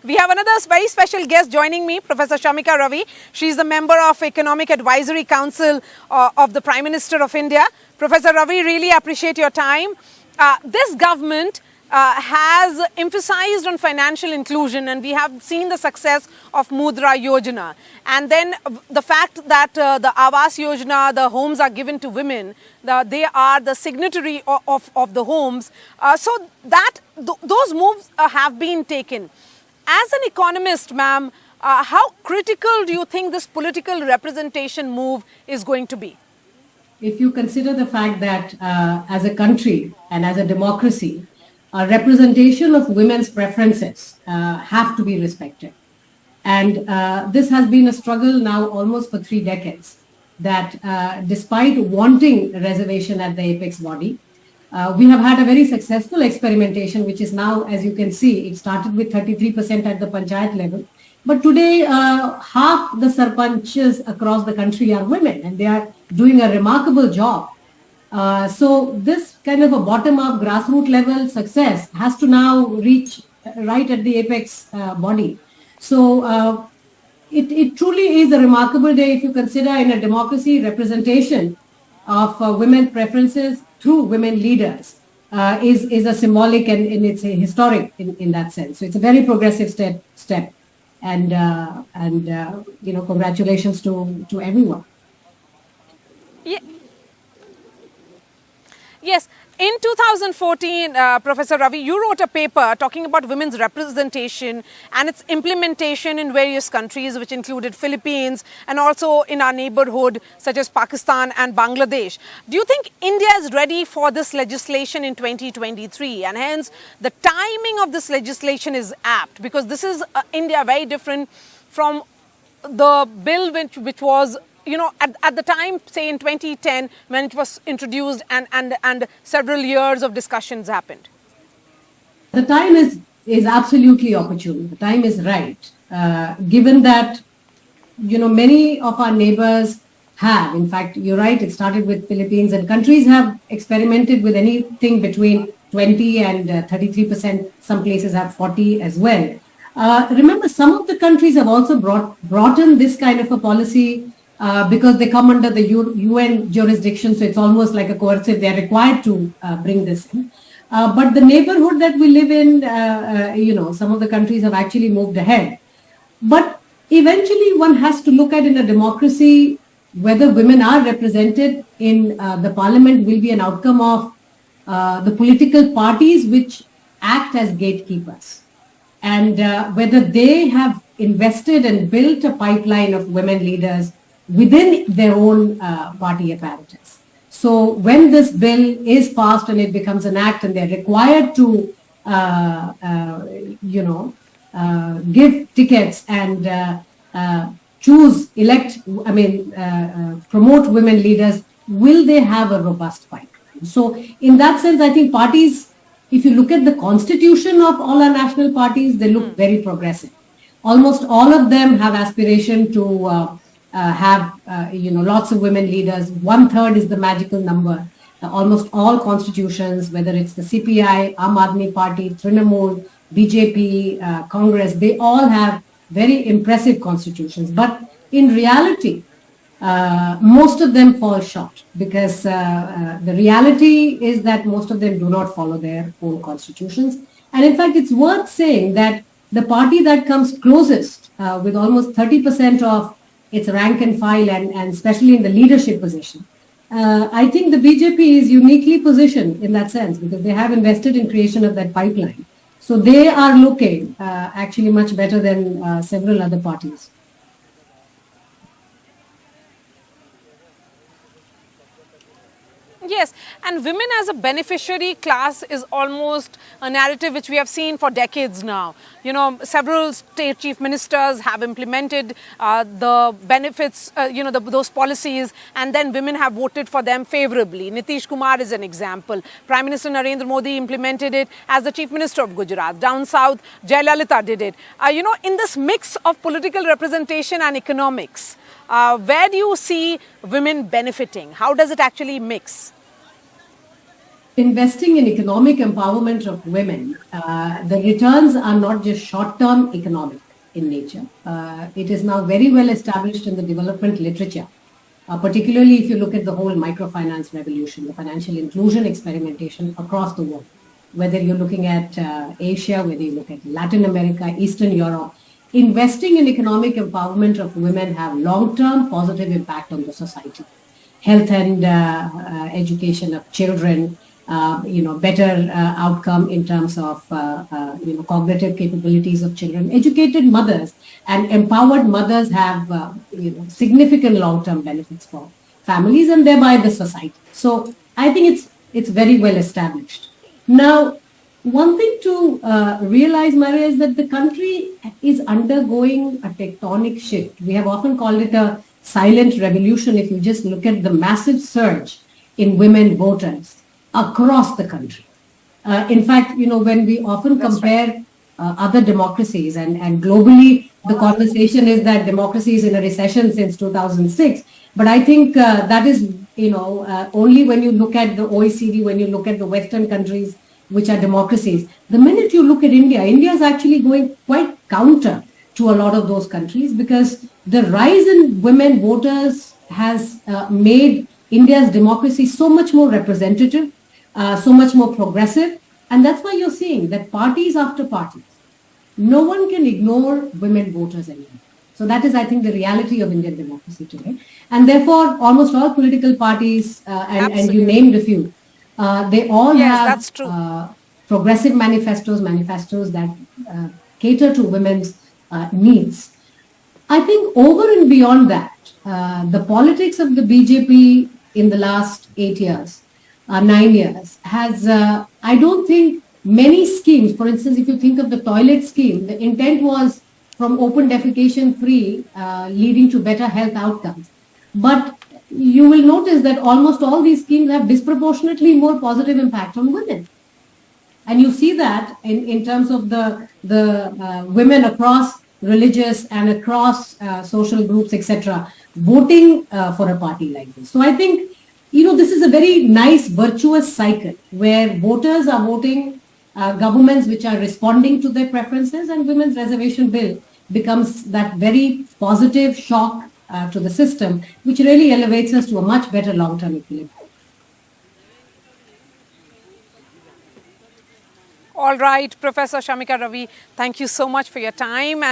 We have another very special guest joining me, Professor Shamika Ravi. She is the member of Economic Advisory Council of the Prime Minister of India. Professor Ravi, really appreciate your time. This government has emphasized on financial inclusion, and we have seen the success of Mudra Yojana. And then the fact that the Awas Yojana, the homes are given to women, they are the signatory of the homes. So that those moves have been taken. As an economist, ma'am, how critical do you think this political representation move is going to be? If you consider the fact that as a country and as a democracy, a representation of women's preferences have to be respected. And this has been a struggle now almost for 3 decades, that despite wanting reservation at the apex body, we have had a very successful experimentation, which is now, as you can see, it started with 33% at the panchayat level. But today, half the sarpanchs across the country are women, and they are doing a remarkable job. So this kind of a bottom-up grassroots level success has to now reach right at the apex body. So it truly is a remarkable day if you consider in a democracy representation of women preferences through women leaders is a symbolic and it's a historic in that sense. So it's a very progressive step. And you know, congratulations to everyone. Yeah. Yes, in 2014, Professor Ravi, you wrote a paper talking about women's representation and its implementation in various countries, which included Philippines and also in our neighborhood, such as Pakistan and Bangladesh. Do you think India is ready for this legislation in 2023? And hence, the timing of this legislation is apt, because this is India very different from the bill which was, you know, at the time, say in 2010, when it was introduced and several years of discussions happened? The time is absolutely opportune. The time is right. Given that, you know, many of our neighbors have, in fact, you're right, it started with Philippines, and countries have experimented with anything between 20 and 33%. Some places have 40 as well. Remember, some of the countries have also brought in this kind of a policy because they come under the UN jurisdiction, so it's almost like a coercive. They're required to bring this in. But the neighborhood that we live in, you know, some of the countries have actually moved ahead. But eventually one has to look at, in a democracy, whether women are represented in the parliament will be an outcome of the political parties which act as gatekeepers. And whether they have invested and built a pipeline of women leaders within their own party apparatus. So when this bill is passed and it becomes an act and they're required to, you know, give tickets and promote women leaders, will they have a robust pipeline? So in that sense, I think parties, if you look at the constitution of all our national parties, they look very progressive. Almost all of them have aspiration to have, you know, lots of women leaders. 1/3 is the magical number. Almost all constitutions, whether it's the CPI, Aam Aadmi Party, Trinamool, BJP, Congress, they all have very impressive constitutions. But in reality, most of them fall short, because the reality is that most of them do not follow their own constitutions. And in fact, it's worth saying that the party that comes closest with almost 30% of its rank and file, and especially in the leadership position, I think the BJP is uniquely positioned in that sense, because they have invested in creation of that pipeline. So they are looking actually much better than several other parties. Yes, and women as a beneficiary class is almost a narrative which we have seen for decades now. You know, several state chief ministers have implemented the benefits, you know, those policies, and then women have voted for them favorably. Nitish Kumar is an example. Prime Minister Narendra Modi implemented it as the Chief Minister of Gujarat. Down south, Jayalalitha did it. You know, in this mix of political representation and economics, where do you see women benefiting? How does it actually mix? investing in economic empowerment of women, the returns are not just short-term economic in nature. It is now very well established in the development literature, particularly if you look at the whole microfinance revolution, the financial inclusion experimentation across the world, whether you're looking at Asia, whether you look at Latin America, Eastern Europe. Investing in economic empowerment of women have long-term positive impact on the society. Health and education of children, better outcome in terms of, cognitive capabilities of children. Educated mothers and empowered mothers have, significant long-term benefits for families and thereby the society. So I think it's very well established. Now, one thing to realize, Maria, is that the country is undergoing a tectonic shift. We have often called it a silent revolution if you just look at the massive surge in women voters across the country. In fact, when we often compare other democracies and globally, the conversation is that democracy is in a recession since 2006. But I think that is, only when you look at the OECD, when you look at the Western countries, which are democracies. The minute you look at India, India is actually going quite counter to a lot of those countries because the rise in women voters has made India's democracy so much more representative, so much more progressive. And that's why you're seeing that parties after parties, no one can ignore women voters anymore. So that is, I think, the reality of Indian democracy today. And therefore, almost all political parties, and you named a few, they all have progressive manifestos that cater to women's needs. I think over and beyond that, the politics of the BJP in the last 8 years, 9 years, has, I don't think many schemes, for instance, if you think of the toilet scheme, the intent was from open defecation free, leading to better health outcomes. But you will notice that almost all these schemes have disproportionately more positive impact on women. And you see that in terms of the women across religious and across social groups, etc., voting for a party like this. So I think, this is a very nice virtuous cycle where voters are voting governments which are responding to their preferences, and women's reservation bill becomes that very positive shock to the system, which really elevates us to a much better long-term equilibrium. All right, Professor Shamika Ravi, thank you so much for your time.